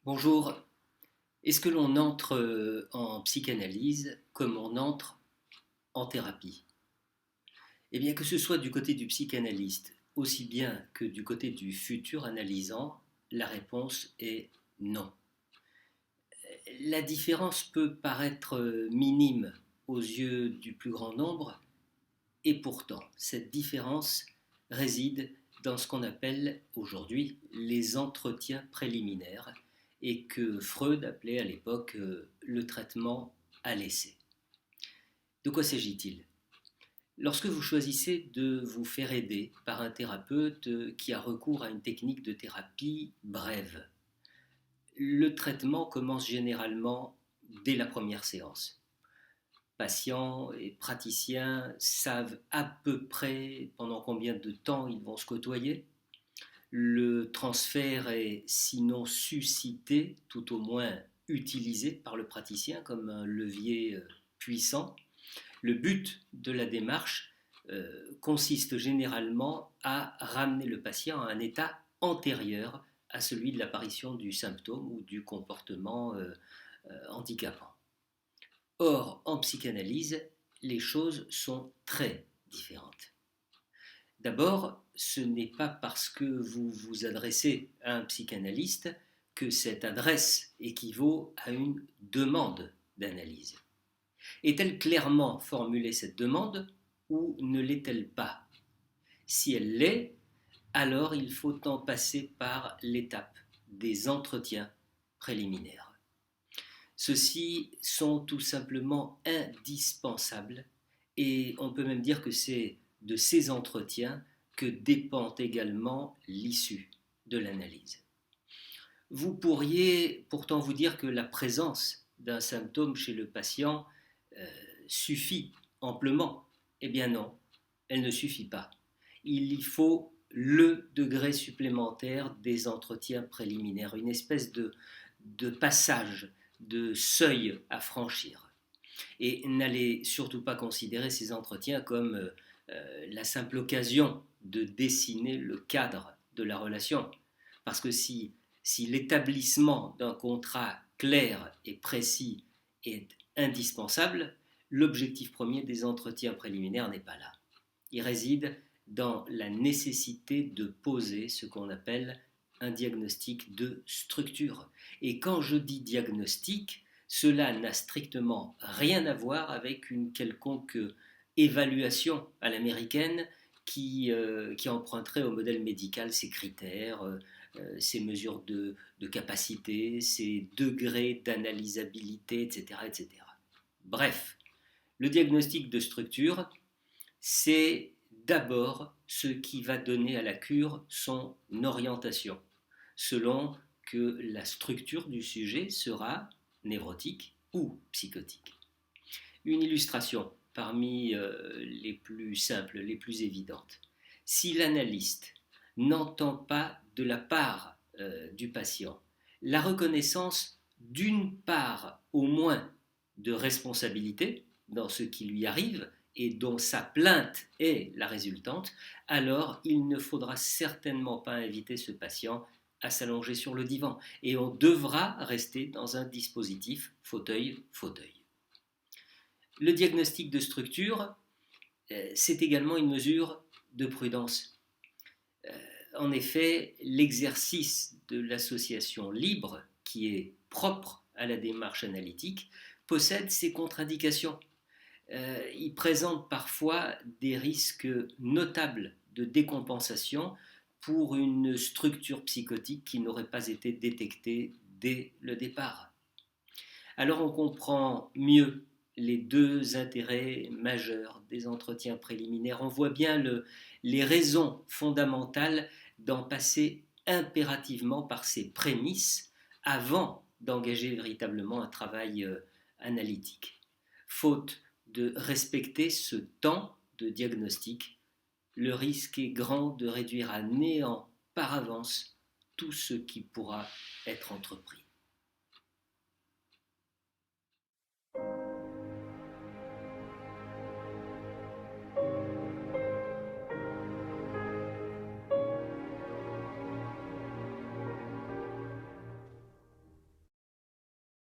Bonjour. Est-ce que l'on entre en psychanalyse comme on entre en thérapie? Eh bien, que ce soit du côté du psychanalyste, aussi bien que du côté du futur analysant, la réponse est non. La différence peut paraître minime aux yeux du plus grand nombre, et pourtant, cette différence réside dans ce qu'on appelle aujourd'hui les entretiens préliminaires et que Freud appelait à l'époque le traitement à l'essai. De quoi s'agit-il? Lorsque vous choisissez de vous faire aider par un thérapeute qui a recours à une technique de thérapie brève, le traitement commence généralement dès la première séance. Patients et praticiens savent à peu près pendant combien de temps ils vont se côtoyer. Le transfert est sinon suscité, tout au moins utilisé par le praticien comme un levier puissant. Le but de la démarche consiste généralement à ramener le patient à un état antérieur à celui de l'apparition du symptôme ou du comportement handicapant. Or, en psychanalyse, les choses sont très différentes. D'abord, ce n'est pas parce que vous vous adressez à un psychanalyste que cette adresse équivaut à une demande d'analyse. Est-elle clairement formulée cette demande ou ne l'est-elle pas? Si elle l'est, alors il faut en passer par l'étape des entretiens préliminaires. Ceux-ci sont tout simplement indispensables et on peut même dire que c'est de ces entretiens que dépend également l'issue de l'analyse. Vous pourriez pourtant vous dire que la présence d'un symptôme chez le patient euh, suffit amplement. Eh bien non, elle ne suffit pas. Il y faut le degré supplémentaire des entretiens préliminaires, une espèce de passage, de seuil à franchir. Et n'allez surtout pas considérer ces entretiens comme la simple occasion de dessiner le cadre de la relation. Parce que si l'établissement d'un contrat clair et précis est indispensable, l'objectif premier des entretiens préliminaires n'est pas là. Il réside dans la nécessité de poser ce qu'on appelle un diagnostic de structure. Et quand je dis diagnostic, cela n'a strictement rien à voir avec une quelconque évaluation à l'américaine qui emprunterait au modèle médical ses critères, ses mesures de capacité, ses degrés d'analysabilité, etc., etc. Bref, le diagnostic de structure, c'est d'abord ce qui va donner à la cure son orientation, selon que la structure du sujet sera névrotique ou psychotique. Une illustration parmi les plus simples, les plus évidentes. Si l'analyste n'entend pas de la part du patient la reconnaissance d'une part au moins de responsabilité dans ce qui lui arrive et dont sa plainte est la résultante, alors il ne faudra certainement pas inviter ce patient à s'allonger sur le divan et on devra rester dans un dispositif fauteuil-fauteuil. Le diagnostic de structure, c'est également une mesure de prudence. En effet, l'exercice de l'association libre, qui est propre à la démarche analytique, possède ses contre-indications. Il présente parfois des risques notables de décompensation pour une structure psychotique qui n'aurait pas été détectée dès le départ. Alors on comprend mieux les deux intérêts majeurs des entretiens préliminaires. On voit bien les raisons fondamentales d'en passer impérativement par ces prémices avant d'engager véritablement un travail analytique. Faute de respecter ce temps de diagnostic, le risque est grand de réduire à néant par avance tout ce qui pourra être entrepris.